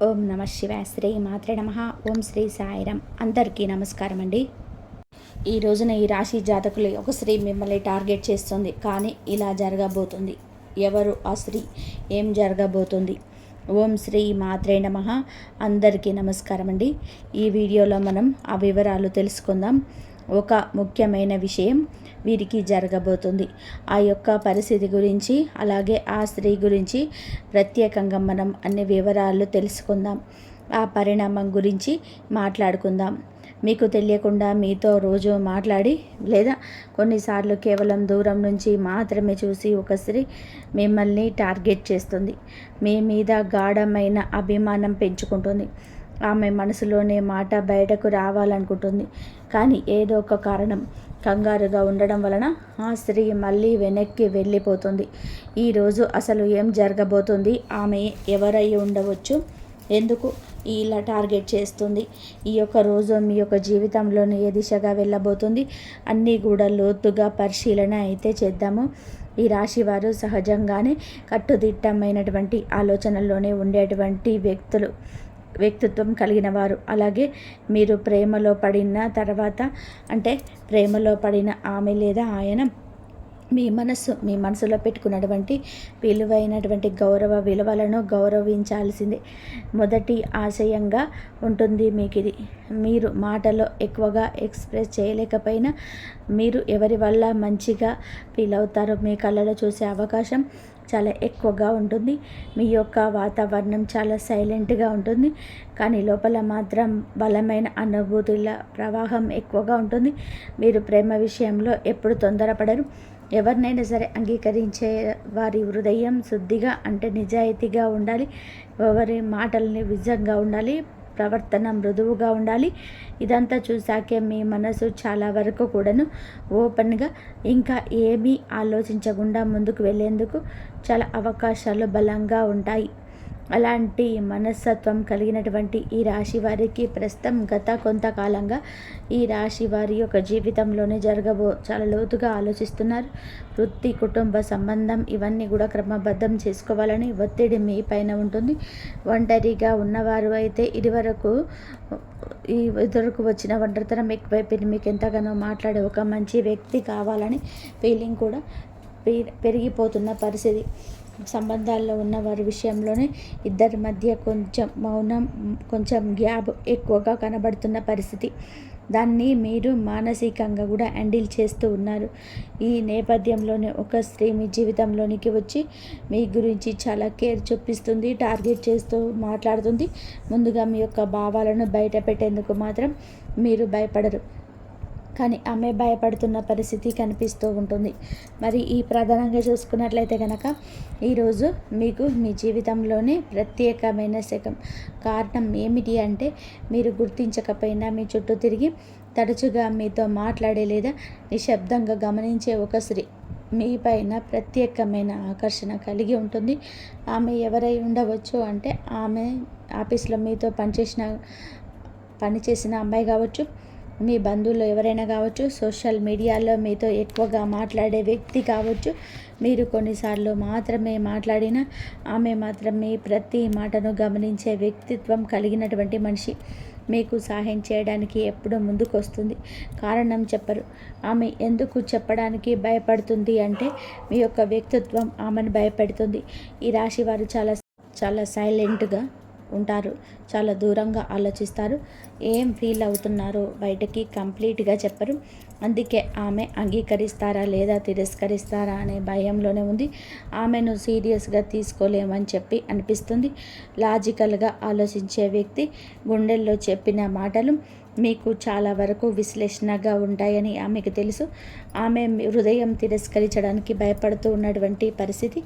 ఓం నమ శివాయ. శ్రీ మాత్రే నమ. ఓం శ్రీ సాయిరాం. అందరికీ నమస్కారం అండి. ఈ రోజున ఈ రాశి జాతకులు ఒక స్త్రీ మిమ్మల్ని టార్గెట్ చేస్తుంది, కానీ ఇలా జరగబోతుంది. ఎవరు ఆ స్త్రీ? ఏం జరగబోతుంది? ఓం శ్రీ మాత్రే నమ. అందరికీ నమస్కారం అండి. ఈ వీడియోలో మనం ఆ వివరాలు తెలుసుకుందాం. ఒక ముఖ్యమైన విషయం వీరికి జరగబోతుంది. ఆ యొక్క పరిస్థితి గురించి, అలాగే ఆ స్త్రీ గురించి ప్రత్యేకంగా మనం అన్ని వివరాలు తెలుసుకుందాం. ఆ పరిణామం గురించి మాట్లాడుకుందాం. మీకు తెలియకుండా మీతో రోజు మాట్లాడి, లేదా కొన్నిసార్లు కేవలం దూరం నుంచి మాత్రమే చూసి ఒక స్త్రీ మిమ్మల్ని టార్గెట్ చేస్తుంది. మీ మీద గాఢమైన అభిమానం పెంచుకుంటుంది. ఆమె మనసులోనే మాట బయటకు రావాలనుకుంటుంది, కానీ ఏదో ఒక కారణం, కంగారుగా ఉండడం వలన ఆ స్త్రీ మళ్ళీ వెనక్కి వెళ్ళిపోతుంది. ఈరోజు అసలు ఏం జరగబోతుంది? ఆమె ఎవరై ఉండవచ్చు? ఎందుకు ఇలా టార్గెట్ చేస్తుంది? ఈ యొక్క రోజు మీ యొక్క జీవితంలోని ఏ దిశగా వెళ్ళబోతుంది అన్నీ కూడా లోతుగా పరిశీలన అయితే చేద్దాము. ఈ రాశి వారు సహజంగానే కట్టుదిట్టమైనటువంటి ఆలోచనల్లోనే ఉండేటువంటి వ్యక్తిత్వం కలిగిన వారు. అలాగే మీరు ప్రేమలో పడిన తర్వాత, అంటే ప్రేమలో పడిన ఆమె లేదా ఆయన మీ మనసులో పెట్టుకున్నటువంటి విలువైనటువంటి గౌరవ విలువలను గౌరవించాల్సిందే మొదటి ఆశయంగా ఉంటుంది మీకు ఇది. మీరు మాటలో ఎక్కువగా ఎక్స్ప్రెస్ చేయలేకపోయినా మీరు ఎవరి వల్ల మంచిగా ఫీల్ అవుతారో మీ కళ్ళలో చూసే అవకాశం చాలా ఎక్కువగా ఉంటుంది. మీ యొక్క వాతావరణం చాలా సైలెంట్గా ఉంటుంది, కానీ లోపల మాత్రం బలమైన అనుభూతుల ప్రవాహం ఎక్కువగా ఉంటుంది. మీరు ప్రేమ విషయంలో ఎప్పుడు తొందరపడరు. ఎవరినైనా సరే అంగీకరించే వారి హృదయం శుద్ధిగా, అంటే నిజాయితీగా ఉండాలి. ఎవరి మాటల్ని నిజంగా ఉండాలి, ప్రవర్తన మృదువుగా ఉండాలి. ఇదంతా చూసాకే మీ మనసు చాలా వరకు కూడాను ఓపెన్గా, ఇంకా ఏమీ ఆలోచించకుండా ముందుకు వెళ్ళేందుకు చాలా అవకాశాలు బలంగా ఉంటాయి. అలాంటి మనస్తత్వం కలిగినటువంటి ఈ రాశి వారికి ప్రస్తుతం గత కొంతకాలంగా ఈ రాశి వారి యొక్క జీవితంలోనే చాలా లోతుగా ఆలోచిస్తున్నారు. వృత్తి, కుటుంబ సంబంధం ఇవన్నీ కూడా క్రమబద్ధం చేసుకోవాలని ఒత్తిడి మీ పైన ఉంటుంది. ఒంటరిగా ఉన్నవారు అయితే ఇదివరకు వచ్చిన ఒంటరితనం ఎక్కువైపోయింది. మీకు ఎంతగానో మాట్లాడే ఒక మంచి వ్యక్తి కావాలని ఫీలింగ్ కూడా పెరిగిపోతున్న పరిస్థితి. సంబంధాల్లో ఉన్న వారి విషయంలోనే ఇద్దరి మధ్య కొంచెం మౌనం, కొంచెం గ్యాప్ ఎక్కువగా కనబడుతున్న పరిస్థితి. దాన్ని మీరు మానసికంగా కూడా హ్యాండిల్ చేస్తూ ఉన్నారు. ఈ నేపథ్యంలోనే ఒక స్త్రీ మీ జీవితంలోనికి వచ్చి మీ గురించి చాలా కేర్ చూపిస్తుంది, టార్గెట్ చేస్తూ మాట్లాడుతుంది. ముందుగా మీ యొక్క భావాలను బయట పెట్టేందుకు మాత్రం మీరు భయపడరు, కానీ ఆమె భయపడుతున్న పరిస్థితి కనిపిస్తూ ఉంటుంది. మరి ఈ ప్రధానంగా చూసుకున్నట్లయితే కనుక ఈరోజు మీకు మీ జీవితంలోనే ప్రత్యేకమైన శకం. కారణం ఏమిటి అంటే, మీరు గుర్తించకపోయినా మీ చుట్టూ తిరిగి తరచుగా మీతో మాట్లాడే లేదా నిశ్శబ్దంగా గమనించే ఒక స్త్రీ మీ పైన ప్రత్యేకమైన ఆకర్షణ కలిగి ఉంటుంది. ఆమె ఎవరై ఉండవచ్చు అంటే, ఆమె ఆఫీస్లో మీతో పనిచేసిన అమ్మాయి కావచ్చు, మీ బంధువులు ఎవరైనా కావచ్చు, సోషల్ మీడియాలో మీతో ఎక్కువగా మాట్లాడే వ్యక్తి కావచ్చు. మీరు కొన్నిసార్లు మాత్రమే మాట్లాడినా ఆమె మాత్రం మీ ప్రతి మాటను గమనించే వ్యక్తిత్వం కలిగినటువంటి మనిషి. మీకు సహాయం చేయడానికి ఎప్పుడూ ముందుకు వస్తుంది, కారణం చెప్పరు. ఆమె ఎందుకు చెప్పడానికి భయపడుతుంది అంటే, మీ యొక్క వ్యక్తిత్వం ఆమెను భయపెడుతుంది. ఈ రాశి వారు చాలా చాలా సైలెంట్గా ఉంటారు, చాలా దూరంగా ఆలోచిస్తారు. ఏం ఫీల్ అవుతున్నారో బయటకి కంప్లీట్గా చెప్పరు. అందుకే ఆమె అంగీకరిస్తారా లేదా తిరస్కరిస్తారా అనే భయంలోనే ఉంది. ఆమెను సీరియస్గా తీసుకోలేమని చెప్పి అనిపిస్తుంది. లాజికల్గా ఆలోచించే వ్యక్తి గుండెల్లో చెప్పిన మాటలు మీకు చాలా వరకు విశ్లేషణగా ఉంటాయని ఆమెకు తెలుసు. ఆమె హృదయం తిరస్కరించడానికి భయపడుతూ ఉన్నటువంటి పరిస్థితి.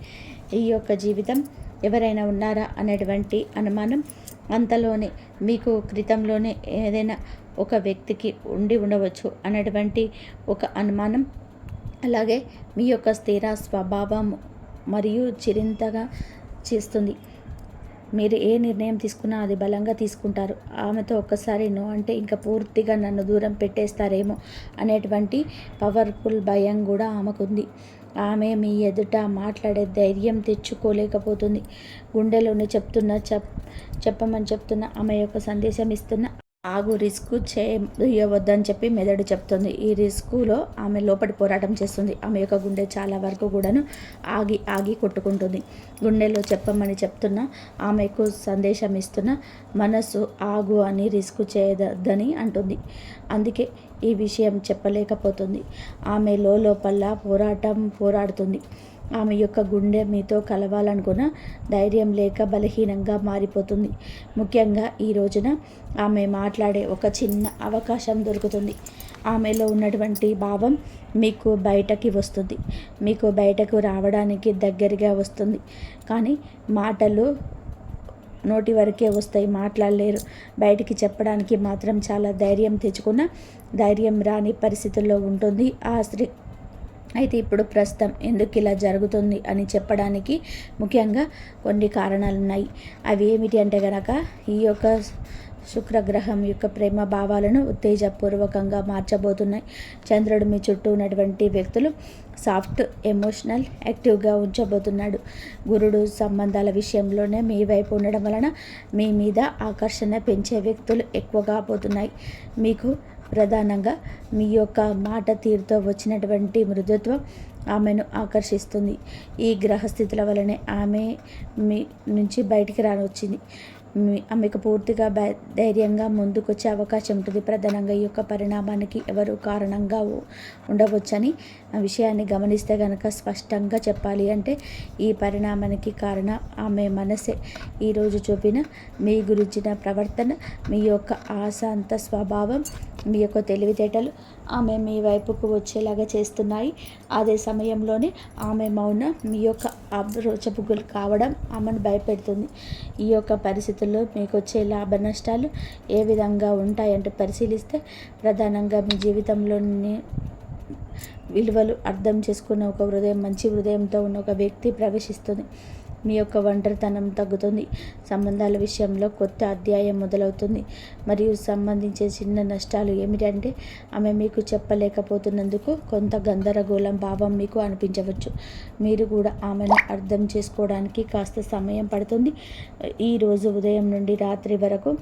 ఈ యొక్క జీవితం ఎవరైనా ఉన్నారా అనేటువంటి అనుమానం అంతలోనే మీకు క్రితంలోనే ఏదైనా ఒక వ్యక్తికి ఉండవచ్చు అనేటువంటి ఒక అనుమానం. అలాగే మీ యొక్క స్థిర స్వభావం మరియు చిరింతగా చేస్తుంది. మీరు ఏ నిర్ణయం తీసుకున్నా అది బలంగా తీసుకుంటారు. ఆమెతో ఒక్కసారి నో అంటే ఇంకా పూర్తిగా నన్ను దూరం పెట్టేస్తారేమో అనేటువంటి పవర్ఫుల్ భయం కూడా ఆమెకుంది. ఆమె మీ ఎదుట మాట్లాడే ధైర్యం తెచ్చుకోలేకపోతుంది. గుండెలోనే చెప్పమని చెప్తున్న ఆమె యొక్క సందేశం ఇస్తున్న ఆగు, రిస్క్ చేయవద్దని చెప్పి మెదడు చెప్తుంది. ఈ రిస్కులో ఆమె లోపలి పోరాటం చేస్తుంది. ఆమె యొక్క గుండె చాలా వరకు కూడాను ఆగి ఆగి కొట్టుకుంటుంది. గుండెలో చెప్పమని చెప్తున్న ఆమెకు సందేశం ఇస్తున్న మనసు ఆగు అని రిస్క్ చేయదని అంటుంది. అందుకే ఈ విషయం చెప్పలేకపోతుంది. ఆమె లోపల పోరాడుతుంది. ఆమె యొక్క గుండె మీతో కలవాలనుకున్న ధైర్యం లేక బలహీనంగా మారిపోతుంది. ముఖ్యంగా ఈ రోజున ఆమె మాట్లాడే ఒక చిన్న అవకాశం దొరుకుతుంది. ఆమెలో ఉన్నటువంటి భావం మీకు బయటకి వస్తుంది. మీకు బయటకు రావడానికి దగ్గరగా వస్తుంది. కానీ మాటలు నోటి వరకే వస్తాయి, మాట్లాడలేరు. బయటికి చెప్పడానికి మాత్రం చాలా ధైర్యం తెచ్చుకున్న ధైర్యం రాని పరిస్థితుల్లో ఉంటుంది ఆ స్త్రీ. అయితే ఇప్పుడు ప్రస్తుతం ఎందుకు ఇలా జరుగుతుంది అని చెప్పడానికి ముఖ్యంగా కొన్ని కారణాలు ఉన్నాయి. అవి ఏమిటి అంటే గనక ఈ యొక్క శుక్రగ్రహం యొక్క ప్రేమ భావాలను ఉత్తేజపూర్వకంగా మార్చబోతున్నాయి. చంద్రుడు మీ చుట్టూ ఉన్నటువంటి వ్యక్తులు సాఫ్ట్, ఎమోషనల్, యాక్టివ్గా ఉంచబోతున్నాడు. గురుడు సంబంధాల విషయంలోనే మీ వైపు ఉండడం వలన మీ మీద ఆకర్షణ పెంచే వ్యక్తులు ఎక్కువగా పోతున్నాయి. మీకు ప్రధానంగా మీ యొక్క మాట తీరుతో వచ్చినటువంటి మృదుత్వం ఆమెను ఆకర్షిస్తుంది. ఈ గ్రహస్థితుల వలనే ఆమె మీ నుంచి బయటికి రానొచ్చింది. ఆమెకు పూర్తిగా ధైర్యంగా ముందుకొచ్చే అవకాశం ఉంటుంది. ప్రధానంగా ఈ యొక్క పరిణామానికి ఎవరు కారణంగా ఉండవచ్చని ఆ విషయాన్ని గమనిస్తే కనుక స్పష్టంగా చెప్పాలి అంటే ఈ పరిణామానికి కారణం ఆమె మనసే. ఈరోజు చూపిన మీ గురించిన ప్రవర్తన, మీ యొక్క ఆశాంత స్వభావం, మీ యొక్క తెలివితేటలు ఆమె మీ వైపుకు వచ్చేలాగా చేస్తున్నాయి. అదే సమయంలోనే ఆమె మౌనం మీ యొక్క అబ్రోచబుల్ కావడం ఆమెను భయపెడుతుంది. ఈ యొక్క పరిస్థితుల్లో మీకు వచ్చే లాభ నష్టాలు ఏ విధంగా ఉంటాయంటే పరిశీలిస్తే ప్రధానంగా మీ జీవితంలోని విలువలు అర్థం చేసుకున్న ఒక హృదయం, మంచి హృదయంతో ఉన్న ఒక వ్యక్తి ప్రవేశిస్తుంది. మీ యొక్క ఒంటరితనం తగ్గుతుంది. సంబంధాల విషయంలో కొత్త అధ్యాయం మొదలవుతుంది. మరియు సంబంధించే చిన్న నష్టాలు ఏమిటంటే ఆమె మీకు చెప్పలేకపోతున్నందుకు కొంత గందరగోళం భావం మీకు అనిపించవచ్చు. మీరు కూడా ఆమెను అర్థం చేసుకోవడానికి కాస్త సమయం పడుతుంది. ఈరోజు ఉదయం నుండి రాత్రి వరకు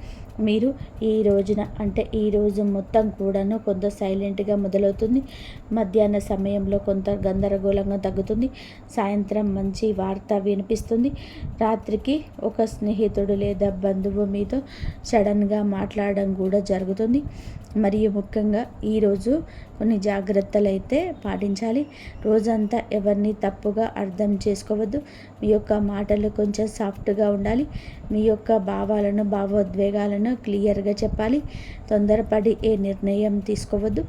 మీరు ఈ రోజున అంటే ఈరోజు మొత్తం కూడాను కొంత సైలెంట్గా మొదలవుతుంది. మధ్యాహ్న సమయంలో కొంత గందరగోళంగా తగ్గుతుంది. సాయంత్రం మంచి వార్త వినిపిస్తుంది. రాత్రికి ఒక స్నేహితుడు లేదా బంధువు మీతో సడన్గా మాట్లాడడం కూడా జరుగుతుంది. మరియు ముఖ్యంగా ఈరోజు కొన్ని జాగ్రత్తలు అయితే పాటించాలి. రోజంతా ఎవరిని తప్పుగా అర్థం చేసుకోవద్దు. మీ యొక్క మాటలు కొంచెం సాఫ్ట్గా ఉండాలి. మీ యొక్క భావాలను, భావోద్వేగాలను క్లియర్గా చెప్పాలి. తొందరపడి ఏ నిర్ణయం తీసుకోవద్దు.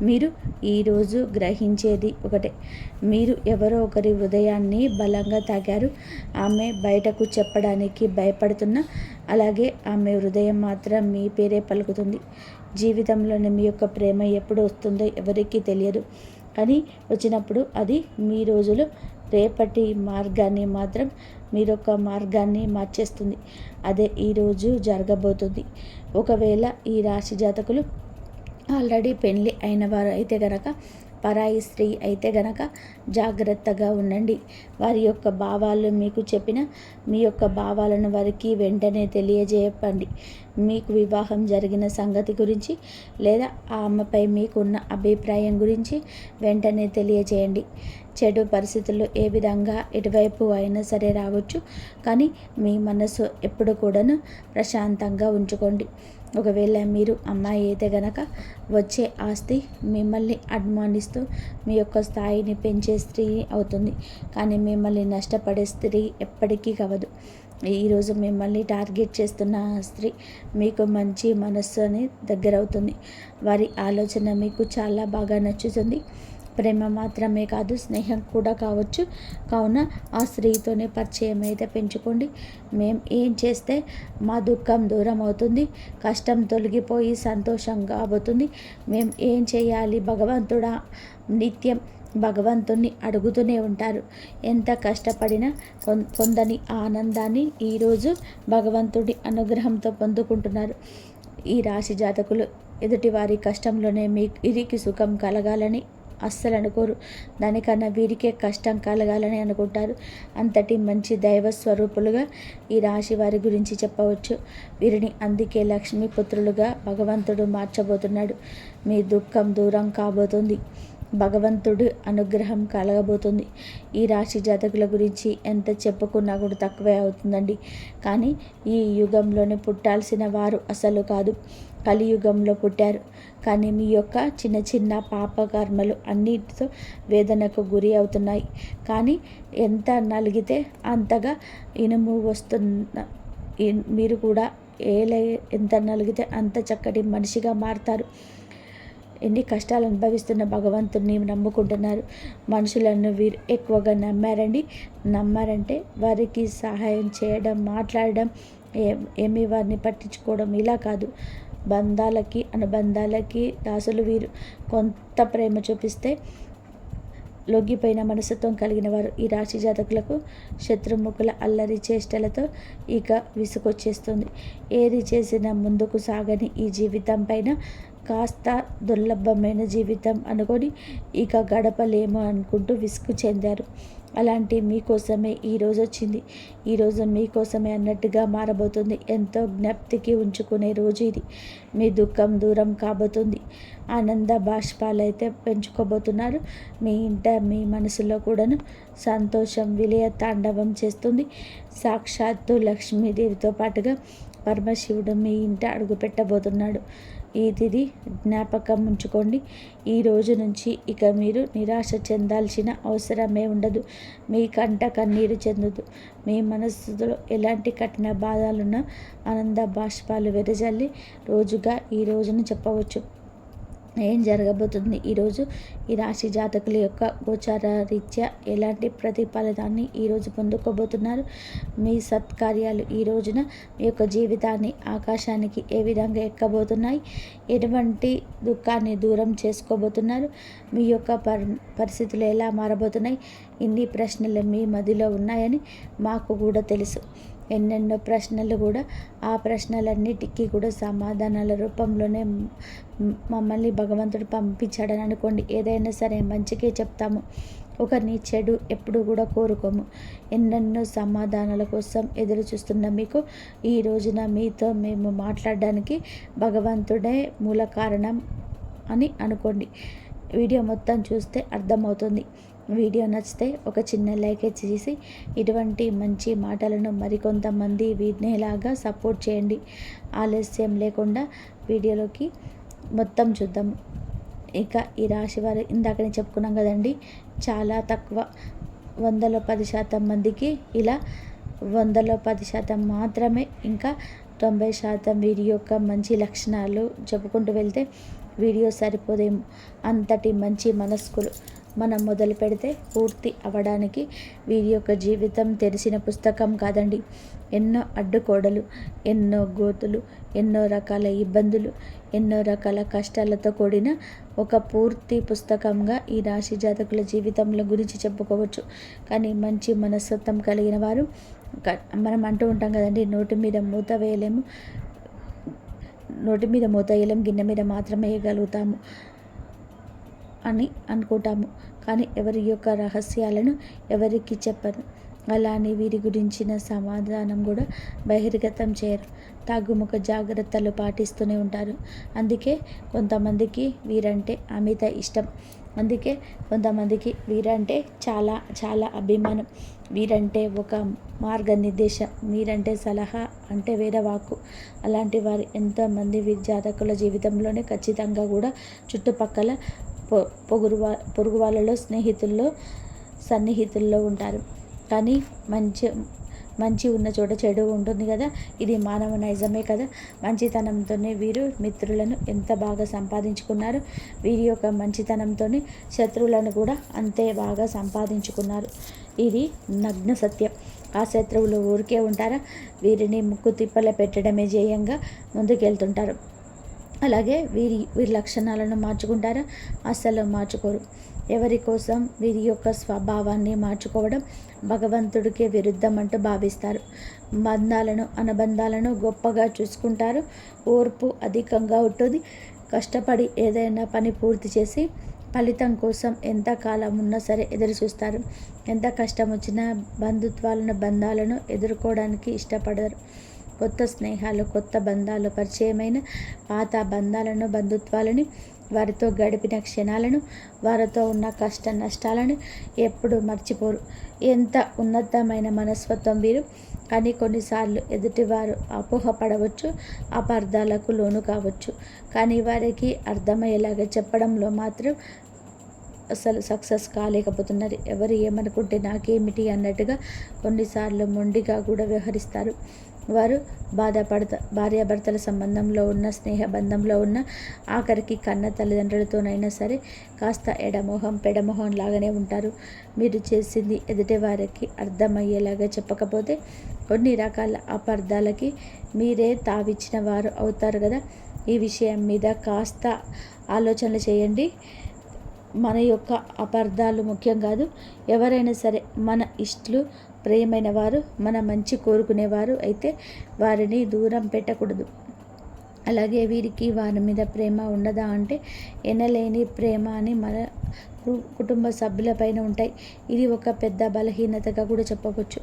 మీరు ఈరోజు గ్రహించేది ఒకటే, మీరు ఎవరో ఒకరి హృదయాన్ని బలంగా తాకారు. ఆమె బయటకు చెప్పడానికి భయపడుతున్నా అలాగే ఆమె హృదయం మాత్రం మీ పేరే పలుకుతుంది. జీవితంలోని మీ యొక్క ప్రేమ ఎప్పుడు వస్తుందో ఎవరికీ తెలియదు. కానీ వచ్చినప్పుడు అది మీ రోజులు రేపటి మార్గాన్ని మాత్రం మీరొక మార్గాన్ని మార్చేస్తుంది. అదే ఈరోజు జరగబోతుంది. ఒకవేళ ఈ రాశి జాతకులు ఆల్రెడీ పెళ్ళి అయిన వారు అయితే గనక, పరాయి స్త్రీ అయితే గనక జాగ్రత్తగా ఉండండి. వారి యొక్క భావాలు మీకు చెప్పిన మీ యొక్క భావాలను వారికి వెంటనే తెలియజేయండి. మీకు వివాహం జరిగిన సంగతి గురించి లేదా ఆమెపై మీకున్న అభిప్రాయం గురించి వెంటనే తెలియజేయండి. చెడు పరిస్థితుల్లో ఏ విధంగా ఎటువైపు అయినా సరే రావచ్చు, కానీ మీ మనసు ఎప్పుడు కూడాను ప్రశాంతంగా ఉంచుకోండి. ఒకవేళ మీరు అమ్మాయి అయితే గనక వచ్చే ఆస్తి మిమ్మల్ని అభిమానిస్తూ మీ యొక్క స్థాయిని పెంచే స్త్రీ అవుతుంది. కానీ మిమ్మల్ని నష్టపడే స్త్రీ ఎప్పటికీ కావదు. ఈరోజు మిమ్మల్ని టార్గెట్ చేస్తున్న స్త్రీ మీకు మంచి మనస్సుని దగ్గరవుతుంది. వారి ఆలోచన మీకు చాలా బాగా నచ్చుతుంది. ప్రేమ మాత్రమే కాదు, స్నేహం కూడా కావచ్చు. కావున ఆ స్త్రీతోనే పరిచయం అయితే పెంచుకోండి. మేము ఏం చేస్తే మా దుఃఖం దూరం అవుతుంది, కష్టం తొలగిపోయి సంతోషంగా అవుతుంది, మేము ఏం చేయాలి భగవంతుడా, నిత్యం భగవంతుణ్ణి అడుగుతూనే ఉంటారు. ఎంత కష్టపడినా పొందని ఆనందాన్ని ఈరోజు భగవంతుడి అనుగ్రహంతో పొందుకుంటున్నారు. ఈ రాశి జాతకులు ఎదుటివారి కష్టంలోనే మీ ఇరికి సుఖం కలగాలని అస్సలు అనుకోరు. దానికన్నా వీరికే కష్టం కలగాలని అనుకుంటారు. అంతటి మంచి దైవ స్వరూపులుగా ఈ రాశి వారి గురించి చెప్పవచ్చు. వీరిని అందుకే లక్ష్మీపుత్రులుగా భగవంతుడు మార్చబోతున్నాడు. మీ దుఃఖం దూరం కాబోతుంది. భగవంతుడి అనుగ్రహం కలగబోతుంది. ఈ రాశి జాతకుల గురించి ఎంత చెప్పుకున్నా కూడా తక్కువే అవుతుందండి. కానీ ఈ యుగంలోనే పుట్టాల్సిన వారు అసలు కాదు, కలియుగంలో పుట్టారు. కానీ మీ యొక్క చిన్న చిన్న పాపకర్మలు అన్నిటితో వేదనకు గురి అవుతున్నాయి. కానీ ఎంత నలిగితే అంతగా ఇనుము వస్తున్న మీరు కూడా ఎంత నలిగితే అంత చక్కటి మనిషిగా మారుతారు. ఎన్ని కష్టాలు అనుభవిస్తున్న భగవంతుడిని నమ్ముకుంటున్నారు. మనుషులను వీరు ఎక్కువగా నమ్మారంటే వారికి సహాయం చేయడం, మాట్లాడడం, ఏమీ వారిని పట్టించుకోవడం ఇలా కాదు. బంధాలకి అనుబంధాలకి దాసులు వీరు. కొంత ప్రేమ చూపిస్తే లొంగిపోయిన మనసుత్వం కలిగిన వారు. ఈ రాశి జాతకులకు శత్రుముఖుల అల్లరి చేష్టలతో ఇక విసుగొచ్చేస్తుంది. ఏది చేసినా ముందుకు సాగని ఈ జీవితం పైన కాస్త దుర్లభమైన జీవితం అనుకొని ఇక గడపలేమో అనుకుంటూ విసుగు చెందారు. అలాంటి మీకోసమే ఈరోజు వచ్చింది. ఈరోజు మీకోసమే అన్నట్టుగా మారబోతుంది. ఎంతో జ్ఞప్తికి ఉంచుకునే రోజు ఇది. మీ దుఃఖం దూరం కాబోతుంది. ఆనంద బాష్పాలైతే పెంచుకోబోతున్నారు. మీ ఇంట మీ మనసులో కూడాను సంతోషం విలయ తాండవం చేస్తుంది. సాక్షాత్తు లక్ష్మీదేవితో పాటుగా పరమశివుడు మీ ఇంట అడుగు పెట్టబోతున్నాడు. ఇది జ్ఞాపకం ఉంచుకోండి. ఈ రోజు నుంచి ఇక మీరు నిరాశ చెందాల్సిన అవసరమే ఉండదు. మీ కంట కన్నీరు చెందదు. మీ మనస్సులో ఎలాంటి కఠిన బాధలున్నా ఆనంద బాష్పాలు వెదజల్లి రోజుగా ఈ రోజును చెప్పవచ్చు. ఏం జరగబోతుంది ఈరోజు ఈ రాశి జాతకుల యొక్క గోచార రీత్యా ఎలాంటి ప్రతిఫలాన్ని ఈరోజు పొందుకోబోతున్నారు? మీ సత్కార్యాలు ఈ రోజున మీ యొక్క జీవితాన్ని ఆకాశానికి ఏ విధంగా ఎక్కబోతున్నాయి? ఎటువంటి దుఃఖాన్ని దూరం చేసుకోబోతున్నారు? మీ యొక్క పరిస్థితులు ఎలా మారబోతున్నాయి? ఇన్ని ప్రశ్నలు మీ మదిలో ఉన్నాయని మాకు కూడా తెలుసు. ఎన్నెన్నో ప్రశ్నలు కూడా ఆ ప్రశ్నలన్నిటికీ కూడా సమాధానాల రూపంలోనే మమ్మల్ని భగవంతుడు పంపించాడని అనుకోండి. ఏదైనా సరే మంచికే చెప్తాము. ఒకరిని చెడు ఎప్పుడు కూడా కోరుకోము. ఎన్నెన్నో సమాధానాల కోసం ఎదురు చూస్తున్న మీకు ఈ రోజున మీతో మేము మాట్లాడడానికి భగవంతుడే మూల కారణం అని అనుకోండి. వీడియో మొత్తం చూస్తే అర్థమవుతుంది. వీడియో నచ్చితే ఒక చిన్న లైక్ చేసి ఇటువంటి మంచి మాటలను మరికొంతమంది వినేలాగా సపోర్ట్ చేయండి. ఆలస్యం లేకుండా వీడియోలోకి మొత్తం చూద్దాము. ఇక ఈ రాశి వారు ఇందాకనే చెప్పుకున్నాం కదండి, చాలా తక్కువ 100లో 10% మందికి ఇలా 100లో 10% మాత్రమే. ఇంకా 90% వీరి యొక్క మంచి లక్షణాలు చెప్పుకుంటూ వెళ్తే వీడియో సరిపోదేమో. అంతటి మంచి మనస్కులు. మనం మొదలు పెడితే పూర్తి అవ్వడానికి వీరి యొక్క జీవితం తెరిచిన పుస్తకం కాదండి. ఎన్నో అడ్డుకోడలు, ఎన్నో గోతులు, ఎన్నో రకాల ఇబ్బందులు, ఎన్నో రకాల కష్టాలతో కూడిన ఒక పూర్తి పుస్తకంగా ఈ రాశి జాతకుల జీవితంలో గురించి చెప్పుకోవచ్చు. కానీ మంచి మనస్తత్వం కలిగిన వారు, మనం అంటూ ఉంటాం కదండి, నోటి మీద మూత వేయలేము, గిన్నె మీద మాత్రమే వేయగలుగుతాము అని అనుకుంటాము. కానీ ఎవరి యొక్క రహస్యాలను ఎవరికి చెప్పరు. అలానే వీరి గురించిన సమాధానం కూడా బహిర్గతం చేయరు. తాగుముఖ జాగ్రత్తలు పాటిస్తూనే ఉంటారు. అందుకే కొంతమందికి వీరంటే అమిత ఇష్టం. అందుకే కొంతమందికి వీరంటే చాలా చాలా అభిమానం. వీరంటే ఒక మార్గనిర్దేశం, వీరంటే సలహా అంటే వేరే వాక్కు. అలాంటి వారు ఎంతోమంది వీరి జాతకుల జీవితంలోనే ఖచ్చితంగా కూడా చుట్టుపక్కల పొరుగు వాళ్ళలో, స్నేహితుల్లో, సన్నిహితుల్లో ఉంటారు. కానీ మంచి ఉన్న చోట చెడు ఉంటుంది కదా. ఇది మానవ నైజమే కదా. మంచితనంతోనే వీరు మిత్రులను ఎంత బాగా సంపాదించుకున్నారు. వీరి యొక్క మంచితనంతోనే శత్రువులను కూడా అంతే బాగా సంపాదించుకున్నారు. ఇది నగ్న సత్యం. ఆ శత్రువులు ఊరికే ఉంటారా? వీరిని ముక్కు తిప్పల పెట్టడమే జేయంగా ముందుకెళ్తుంటారు. అలాగే వీరి లక్షణాలను మార్చుకుంటారా? అస్సలు మార్చుకోరు. ఎవరి కోసం వీరి యొక్క స్వభావాన్ని మార్చుకోవడం భగవంతుడికే విరుద్ధం అంటూ భావిస్తారు. బంధాలను, అనుబంధాలను గొప్పగా చూసుకుంటారు. ఓర్పు అధికంగా ఉంటుంది. కష్టపడి ఏదైనా పని పూర్తి చేసి ఫలితం కోసం ఎంత కాలం ఉన్నా సరే ఎదురు చూస్తారు. ఎంత కష్టం వచ్చినా బంధాలను ఎదుర్కోవడానికి ఇష్టపడరు. కొత్త స్నేహాలు, కొత్త బంధాలు పరిచయమైన పాత బంధుత్వాలని, వారితో గడిపిన క్షణాలను, వారితో ఉన్న కష్ట నష్టాలను ఎప్పుడు మర్చిపోరు. ఎంత ఉన్నతమైన మనస్తత్వం వీరు. కానీ కొన్నిసార్లు ఎదుటివారు అపోహపడవచ్చు, అపార్థాలకు లోను కావచ్చు. కానీ వారికి అర్థమయ్యేలాగా చెప్పడంలో మాత్రం అసలు సక్సెస్ కాలేకపోతున్నారు. ఎవరు ఏమనుకుంటే నాకేమిటి అన్నట్టుగా కొన్నిసార్లు మొండిగా కూడా వ్యవహరిస్తారు. వారు భార్యాభర్తల సంబంధంలో ఉన్న, స్నేహ బంధంలో ఉన్న, ఆఖరికి కన్న తల్లిదండ్రులతోనైనా సరే కాస్త పెడమొహం లాగానే ఉంటారు. మీరు చేసింది ఎదుటి వారికి అర్థమయ్యేలాగా చెప్పకపోతే కొన్ని రకాల అపార్థాలకి మీరే తావిచ్చిన వారు అవుతారు కదా. ఈ విషయం మీద కాస్త ఆలోచనలు చేయండి. మన యొక్క అపార్థాలు ముఖ్యం కాదు. ఎవరైనా సరే మన ఇష్టలు, ప్రియమైన వారు, మన మంచి కోరుకునేవారు అయితే వారిని దూరం పెట్టకూడదు. అలాగే వీరికి వారి మీద ప్రేమ ఉండదా అంటే ఎనలేని ప్రేమ అని మన కుటుంబ సభ్యులపైన ఉంటాయి. ఇది ఒక పెద్ద బలహీనతగా కూడా చెప్పవచ్చు.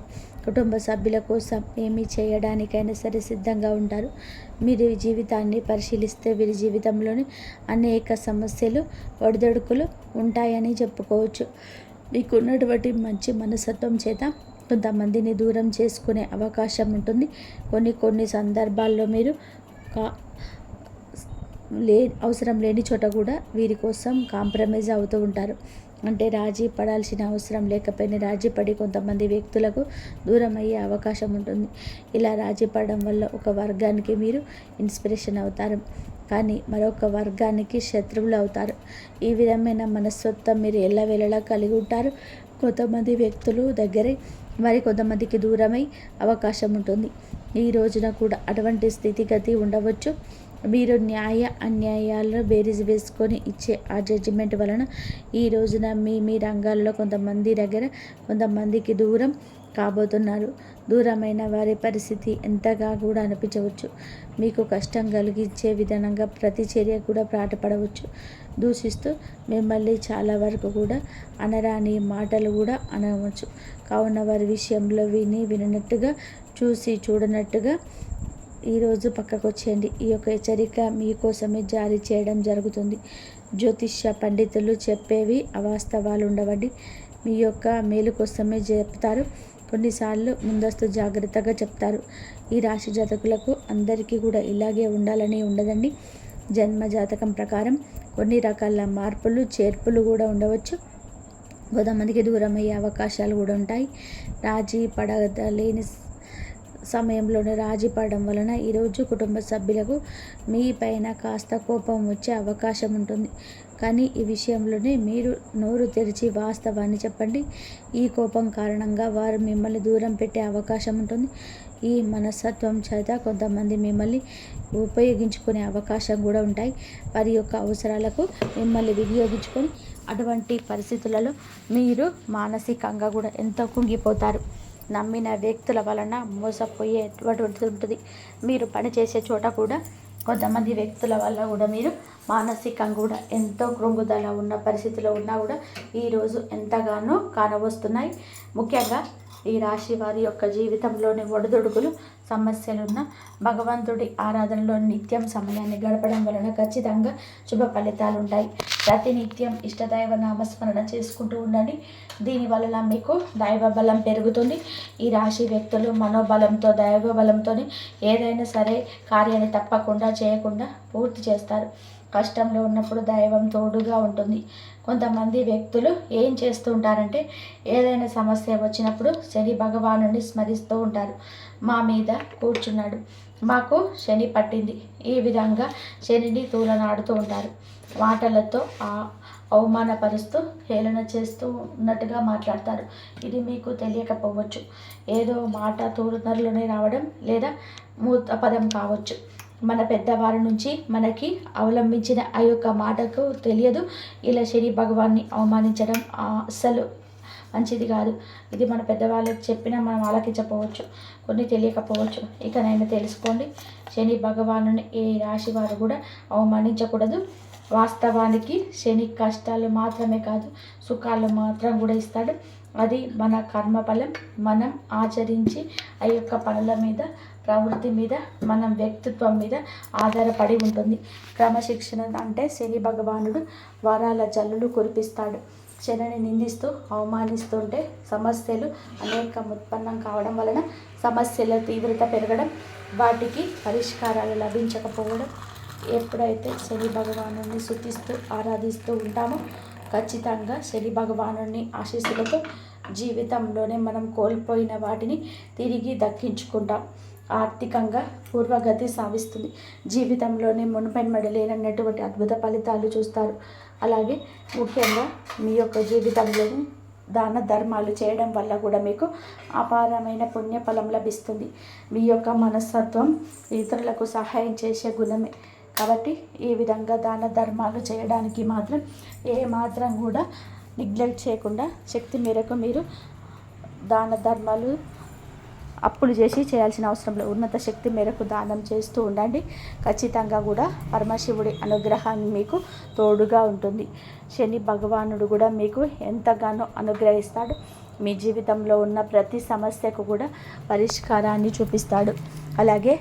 కుటుంబ సభ్యుల కోసం ఏమి చేయడానికైనా సరే సిద్ధంగా ఉంటారు. మీరు జీవితాన్ని పరిశీలిస్తే వీరి జీవితంలోని అనేక సమస్యలు, ఒడిదొడుకులు ఉంటాయని చెప్పుకోవచ్చు. మీకున్నటువంటి మంచి మనస్తత్వం చేత కొంతమందిని దూరం చేసుకునే అవకాశం ఉంటుంది. కొన్ని సందర్భాల్లో మీరు అవసరం లేని చోట కూడా వీరి కోసం కాంప్రమైజ్ అవుతూ ఉంటారు. అంటే రాజీ పడాల్సిన అవసరం లేకపోయినా రాజీ పడి కొంతమంది వ్యక్తులకు దూరం అయ్యే అవకాశం ఉంటుంది. ఇలా రాజీ పడడం వల్ల ఒక వర్గానికి మీరు ఇన్స్పిరేషన్ అవుతారు, కానీ మరొక వర్గానికి శత్రువులు అవుతారు. ఈ విధమైన మనస్తత్వం మీరు ఎల్లవేళలా కలిగి ఉంటారు. కొంతమంది వ్యక్తులు దగ్గరే మరి కొంతమందికి దూరమై అవకాశం ఉంటుంది. ఈ రోజున కూడా అటువంటి స్థితిగతి ఉండవచ్చు. మీరు న్యాయ అన్యాయాలను బేరీజు వేసుకొని ఇచ్చే ఆ జడ్జిమెంట్ వలన ఈ రోజున మీ రంగాల్లో కొంతమంది దగ్గర కొంతమందికి దూరం కాబోతున్నారు. దూరమైన వారి పరిస్థితి ఎంతగా కూడా అనిపించవచ్చు. మీకు కష్టం కలిగించే విధంగా ప్రతి చర్య కూడా పాటుపడవచ్చు. దూషిస్తూ మిమ్మల్ని చాలా వరకు కూడా అనరాని మాటలు కూడా అనవచ్చు. కావున వారి విషయంలో వినట్టుగా, చూడనట్టుగా ఈరోజు పక్కకు వచ్చేయండి. ఈ యొక్క హెచ్చరిక మీకోసమే జారీ చేయడం జరుగుతుంది. జ్యోతిష్య పండితులు చెప్పేవి అవాస్తవాలు ఉండవండి. మీ యొక్క మేలు కోసమే చెప్తారు. కొన్నిసార్లు ముందస్తు జాగ్రత్తగా చెప్తారు. ఈ రాశి జాతకులకు అందరికీ కూడా ఇలాగే ఉండాలని ఉండదండి. జన్మ జాతకం ప్రకారం కొన్ని రకాల మార్పులు, చేర్పులు కూడా ఉండవచ్చు. కొంతమందికి దూరం అయ్యే అవకాశాలు కూడా ఉంటాయి. రాజీ పడలేని సమయంలోనే రాజీ పడడం వలన ఈరోజు కుటుంబ సభ్యులకు మీ పైన కాస్త కోపం వచ్చే అవకాశం ఉంటుంది. కానీ ఈ విషయంలోనే మీరు నోరు తెరిచి వాస్తవాన్ని చెప్పండి. ఈ కోపం కారణంగా వారు మిమ్మల్ని దూరం పెట్టే అవకాశం ఉంటుంది. ఈ మనస్తత్వం చేత కొంతమంది మిమ్మల్ని ఉపయోగించుకునే అవకాశం కూడా ఉంటాయి. వారి యొక్క అవసరాలకు మిమ్మల్ని వినియోగించుకొని అటువంటి పరిస్థితులలో మీరు మానసికంగా కూడా ఎంతో కుంగిపోతారు. నమ్మిన వ్యక్తుల వలన మోసపోయేటువంటి ఉంటుంది. మీరు పనిచేసే చోట కూడా కొంతమంది వ్యక్తుల వల్ల కూడా మీరు మానసికంగా కూడా ఎంతో కృంగుదల ఉన్న పరిస్థితిలో ఉన్నా కూడా ఈరోజు ఎంతగానో కానవస్తున్నాయి. ముఖ్యంగా ఈ రాశి వారి యొక్క జీవితంలోని ఒడిదుడుకులు, సమస్యలున్న భగవంతుడి ఆరాధనలో నిత్యం సమయాన్ని గడపడం వలన ఖచ్చితంగా శుభ ఫలితాలు ఉంటాయి. ప్రతినిత్యం ఇష్టదైవ నామస్మరణ చేసుకుంటూ ఉండండి. దీనివలన మీకు దైవ బలం పెరుగుతుంది. ఈ రాశి వ్యక్తులు మనోబలంతో, దైవ బలంతో ఏదైనా సరే కార్యాన్ని తప్పకుండా చేయకుండా పూర్తి చేస్తారు. కష్టంలో ఉన్నప్పుడు దైవం తోడుగా ఉంటుంది. కొంతమంది వ్యక్తులు ఏం చేస్తూ ఉంటారంటే ఏదైనా సమస్య వచ్చినప్పుడు శని భగవానుని స్మరిస్తూ ఉంటారు. మా మీద కూర్చున్నాడు, మాకు శని పట్టింది, ఈ విధంగా శనిని తూలనాడుతూ ఉంటారు. మాటలతో అవమానపరుస్తూ, హేళన చేస్తూ ఉన్నట్టుగా మాట్లాడతారు. ఇది మీకు తెలియకపోవచ్చు. ఏదో మాట తూరునరులోనే రావడం లేదా మూత పదం కావచ్చు. మన పెద్దవారి నుంచి మనకి అవలంబించిన ఆ యొక్క మాటకు తెలియదు. ఇలా శని భగవాన్ని అవమానించడం అస్సలు మంచిది కాదు. ఇది మన పెద్దవాళ్ళకి చెప్పినా మనం వాళ్ళకి చెప్పవచ్చు, కొన్ని తెలియకపోవచ్చు. ఇకనైనా తెలుసుకోండి, శని భగవానుని ఏ రాశి వారు కూడా అవమానించకూడదు. వాస్తవానికి శని కష్టాలు మాత్రమే కాదు, సుఖాలు మాత్రం కూడా ఇస్తాడు. అది మన కర్మఫలం. మనం ఆచరించి ఆ యొక్క పనుల మీద, ప్రవృత్తి మీద, మనం వ్యక్తిత్వం మీద ఆధారపడి ఉంటుంది. క్రమశిక్షణ అంటే శని భగవానుడు వరాల జల్లులు కురిపిస్తాడు. శనిని నిందిస్తూ అవమానిస్తుంటే సమస్యలు అనేకం ఉత్పన్నం కావడం వలన సమస్యల తీవ్రత పెరగడం, వాటికి పరిష్కారాలు లభించకపోవడం. ఎప్పుడైతే శని భగవాను స్తుతిస్తూ ఆరాధిస్తూ ఉంటామో ఖచ్చితంగా శని భగవాను ఆశీస్సులతో జీవితంలోనే మనం కోల్పోయిన వాటిని తిరిగి దక్కించుకుంటాం. ఆర్థికంగా పూర్వగతి సాధిస్తుంది. జీవితంలోనే మునుపెన్నడూ లేనటువంటి అద్భుత ఫలితాలు చూస్తారు. అలాగే ముఖ్యంగా మీ యొక్క జీవితంలోని దాన ధర్మాలు చేయడం వల్ల కూడా మీకు అపారమైన పుణ్యఫలం లభిస్తుంది. మీ యొక్క మనస్తత్వం ఇతరులకు సహాయం చేసే గుణమే కాబట్టి ఈ విధంగా దాన ధర్మాలు చేయడానికి మాత్రం మాత్రం కూడా నెగ్లెక్ట్ చేయకుండా శక్తి మేరకు మీరు దాన ధర్మాలు అప్పులు చేసి చేయాల్సిన అవసరం లేదు. ఉన్నత శక్తి మేరకు దానం చేస్తూ ఉండండి. ఖచ్చితంగా కూడా పరమశివుడి అనుగ్రహాన్ని మీకు తోడుగా ఉంటుంది. శని భగవానుడు కూడా మీకు ఎంతగానో అనుగ్రహిస్తాడు. మీ జీవితంలో ఉన్న ప్రతి సమస్యకు కూడా పరిష్కారాన్ని చూపిస్తాడు. అలాగే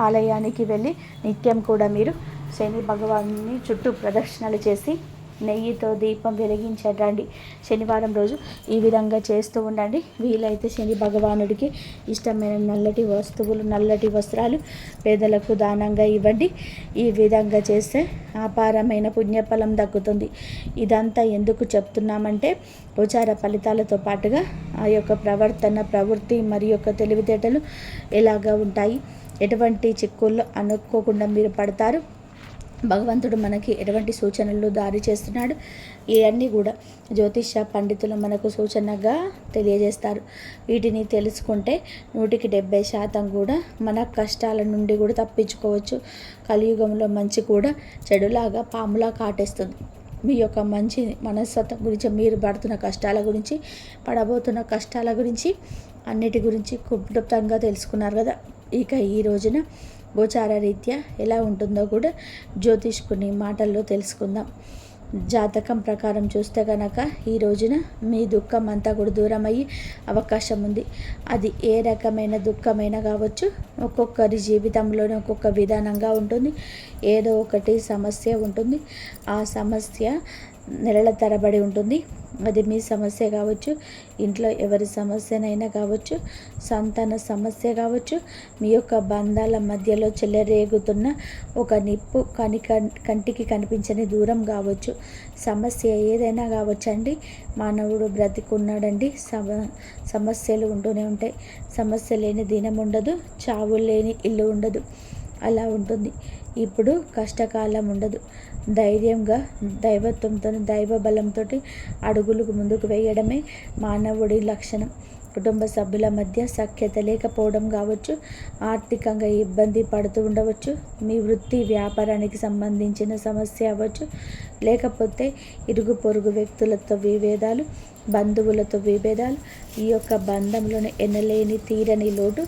ఆలయానికి వెళ్ళి నిత్యం కూడా మీరు శని భగవాన్ని చుట్టూ ప్రదక్షిణలు చేసి నెయ్యితో దీపం వెలిగించండి. శనివారం రోజు ఈ విధంగా చేస్తూ ఉండండి. వీలైతే శని భగవానుడికి ఇష్టమైన నల్లటి వస్తువులు, నల్లటి వస్త్రాలు పేదలకు దానంగా ఇవ్వండి. ఈ విధంగా చేస్తే అపారమైన పుణ్యఫలం దక్కుతుంది. ఇదంతా ఎందుకు చెప్తున్నామంటే గోచార ఫలితాలతో పాటుగా ఆ యొక్క ప్రవృత్తి మరి యొక్క తెలివితేటలు ఎలాగా ఉంటాయి, ఎటువంటి చిక్కుల్లో అనుకోకుండా మీరు పడతారు, భగవంతుడు మనకి ఎటువంటి సూచనలు దారి చేస్తున్నాడు, ఇవన్నీ కూడా జ్యోతిష పండితులు మనకు సూచనగా తెలియజేస్తారు. వీటిని తెలుసుకుంటే 170% కూడా మన కష్టాల నుండి కూడా తప్పించుకోవచ్చు. కలియుగంలో మంచి కూడా చెడులాగా పాములా కాటేస్తుంది. మీ యొక్క మంచి మనస్తత్వం గురించి, మీరు పడుతున్న కష్టాల గురించి, పడబోతున్న కష్టాల గురించి, అన్నిటి గురించి క్లుప్తంగా తెలుసుకున్నారు కదా. ఇక ఈ రోజున గోచార రీత్యా ఎలా ఉంటుందో కూడా జ్యోతిష్కుని మాటల్లో తెలుసుకుందాం. జాతకం ప్రకారం చూస్తే కనుక ఈ రోజున మీ దుఃఖం అంతా కూడా దూరం అయ్యే అవకాశం ఉంది. అది ఏ రకమైన దుఃఖమైనా కావచ్చు. ఒక్కొక్కరి జీవితంలోనే ఒక్కొక్క విధానంగా ఉంటుంది. ఏదో ఒకటి సమస్య ఉంటుంది. ఆ సమస్య నెలల తరబడి ఉంటుంది. అది మీ సమస్య కావచ్చు, ఇంట్లో ఎవరి సమస్యనైనా కావచ్చు, సంతాన సమస్య కావచ్చు, మీ యొక్క బంధాల మధ్యలో చెలరేగుతున్న ఒక నిప్పు కంటికి కనిపించని దూరం కావచ్చు. సమస్య ఏదైనా కావచ్చండి. మానవుడు బ్రతికున్నాడండి, సమస్యలు ఉంటూనే ఉంటాయి. సమస్య లేని దినం ఉండదు, చావు లేని ఇల్లు ఉండదు. అలా ఉంటుంది. ఇప్పుడు కష్టకాలం ఉండదు. ధైర్యంగా దైవత్వంతో, దైవ బలంతో అడుగులకు ముందుకు వేయడమే మానవుడి లక్షణం. కుటుంబ సభ్యుల మధ్య సఖ్యత లేకపోవడం కావచ్చు, ఆర్థికంగా ఇబ్బంది పడుతూ ఉండవచ్చు, మీ వృత్తి వ్యాపారానికి సంబంధించిన సమస్య అవ్వచ్చు, లేకపోతే ఇరుగు పొరుగు వ్యక్తులతో విభేదాలు, బంధువులతో విభేదాలు, ఈ యొక్క బంధంలోనే ఎనలేని తీరని లోటు,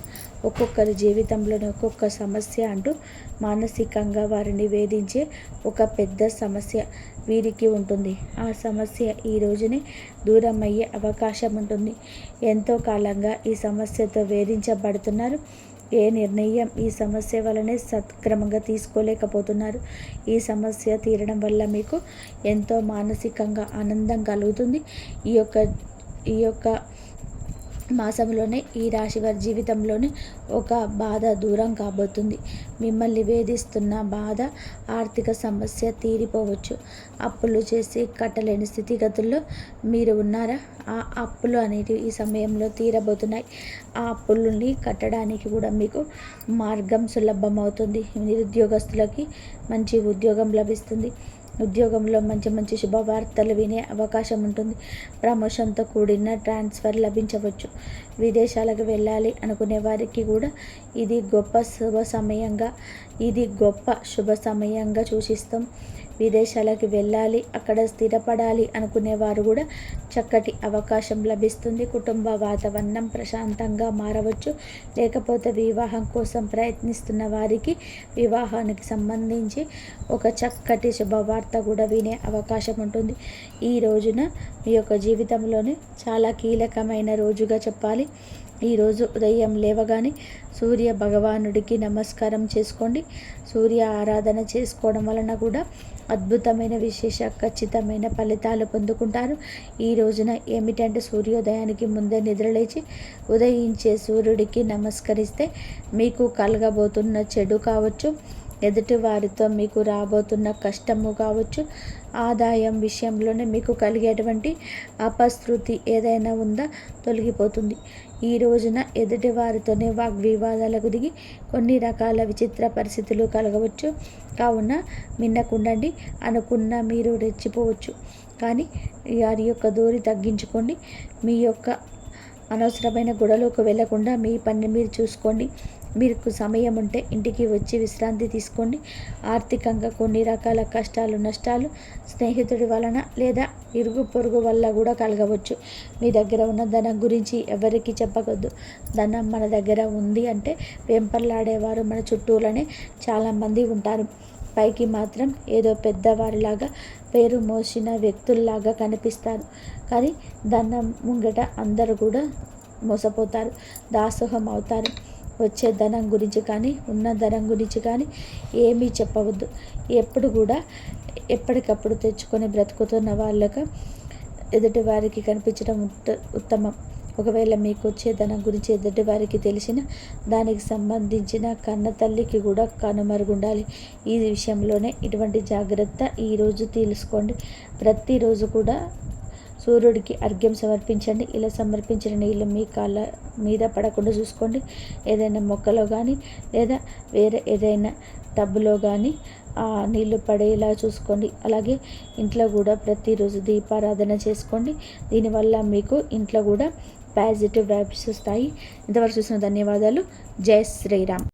ఒక్కొక్కరి జీవితంలోనే ఒక్కొక్క సమస్య అంటూ మానసికంగా వారిని వేధించే ఒక పెద్ద సమస్య వీరికి ఉంటుంది. ఆ సమస్య ఈ రోజునే దూరం అయ్యే అవకాశం ఉంటుంది. ఎంతో కాలంగా ఈ సమస్యతో వేధించబడుతున్నారు. ఏ నిర్ణయం ఈ సమస్య వలనే సక్రమంగా తీసుకోలేకపోతున్నారు. ఈ సమస్య తీరడం వల్ల మీకు ఎంతో మానసికంగా ఆనందం కలుగుతుంది. ఈ యొక్క మాసంలోనే ఈ రాశి వారి జీవితంలోనే ఒక బాధ దూరం కాబోతుంది. మిమ్మల్ని వేధిస్తున్న బాధ, ఆర్థిక సమస్య తీరిపోవచ్చు. అప్పులు చేసి కట్టలేని స్థితిగతుల్లో మీరు ఉన్నారా? ఆ అప్పులు అనేటివి ఈ సమయంలో తీరబోతున్నాయి. ఆ అప్పులని కట్టడానికి కూడా మీకు మార్గం సులభమవుతుంది. నిరుద్యోగస్తులకి మంచి ఉద్యోగం లభిస్తుంది. ఉద్యోగంలో మంచి మంచి శుభవార్తలు వినే అవకాశం ఉంటుంది. ప్రమోషన్తో కూడిన ట్రాన్స్ఫర్ లభించవచ్చు. విదేశాలకు వెళ్ళాలి అనుకునే వారికి కూడా ఇది గొప్ప శుభ సమయంగా సూచిస్తాం. విదేశాలకు వెళ్ళాలి, అక్కడ స్థిరపడాలి అనుకునేవారు కూడా చక్కటి అవకాశం లభిస్తుంది. కుటుంబ వాతావరణం ప్రశాంతంగా మారవచ్చు. లేకపోతే వివాహం కోసం ప్రయత్నిస్తున్న వారికి వివాహానికి సంబంధించి ఒక చక్కటి శుభవార్త కూడా వినే అవకాశం ఉంటుంది. ఈ రోజున మీ యొక్క జీవితంలోనే చాలా కీలకమైన రోజుగా చెప్పాలి. ఈరోజు ఉదయం లేవగానే సూర్య భగవానుడికి నమస్కారం చేసుకోండి. సూర్య ఆరాధన చేసుకోవడం వలన కూడా అద్భుతమైన విశేష ఖచ్చితమైన ఫలితాలు పొందుకుంటారు. ఈ రోజున ఏమిటంటే సూర్యోదయానికి ముందే నిద్రలేచి ఉదయించే సూర్యుడికి నమస్కరిస్తే మీకు కలగబోతున్న చెడు కావచ్చు, ఎదుటి వారితో మీకు రాబోతున్న కష్టము కావచ్చు, ఆదాయం విషయంలోనే మీకు కలిగేటువంటి అపశృతి ఏదైనా ఉందా తొలగిపోతుంది. ఈ రోజున ఎదుటి వారితోనే వాగ్వివాదాలకు దిగి కొన్ని రకాల విచిత్ర పరిస్థితులు కలగవచ్చు. కావున మిన్నకుండండి. అనుకున్న మీరు రెచ్చిపోవచ్చు, కానీ వారి యొక్క దూరి తగ్గించుకోండి. మీ యొక్క అనవసరమైన గొడవలకు వెళ్లకుండా మీ పని మీరు చూసుకోండి. మీకు సమయం ఉంటే ఇంటికి వచ్చి విశ్రాంతి తీసుకోండి. ఆర్థికంగా కొన్ని రకాల కష్టాలు నష్టాలు స్నేహితుడి వలన లేదా ఇరుగు పొరుగు వల్ల కూడా కలగవచ్చు. మీ దగ్గర ఉన్న ధనం గురించి ఎవరికి చెప్పకూడదు. ధనం మన దగ్గర ఉంది అంటే వెంపర్లాడేవారు మన చుట్టూలోనే చాలామంది ఉంటారు. పైకి మాత్రం ఏదో పెద్దవారిలాగా పేరు మోసిన వ్యక్తుల్లాగా కనిపిస్తారు, కానీ ధనం ముంగట అందరూ కూడా మోసపోతారు, దాసోహం అవుతారు. వచ్చే ధనం గురించి కానీ ఉన్న ధనం గురించి కానీ ఏమీ చెప్పవద్దు. ఎప్పుడు కూడా ఎప్పటికప్పుడు తెచ్చుకొని బ్రతుకుతున్న వాళ్ళకు ఎదుటి వారికి కనిపించడం ఉత్తమం. ఒకవేళ మీకు వచ్చే ధనం గురించి ఎదుటి వారికి తెలిసిన దానికి సంబంధించిన కన్న తల్లికి కూడా కనుమరుగుండాలి. ఈ విషయంలోనే ఇటువంటి జాగ్రత్త ఈరోజు తీసుకోండి. ప్రతిరోజు కూడా సూర్యుడికి అర్ఘ్యం సమర్పించండి. ఇలా సమర్పించిన నీళ్ళు మీ కాళ్ళ మీద పడకుండా చూసుకోండి. ఏదైనా మొక్కలో కానీ లేదా వేరే ఏదైనా టబ్బులో కానీ ఆ నీళ్లు పడేలా చూసుకోండి. అలాగే ఇంట్లో కూడా ప్రతిరోజు దీపారాధన చేసుకోండి. దీనివల్ల మీకు ఇంట్లో కూడా పాజిటివ్ వైబ్స్ వస్తాయి. ఇంతవరకు చూసిన ధన్యవాదాలు. జై శ్రీరామ్.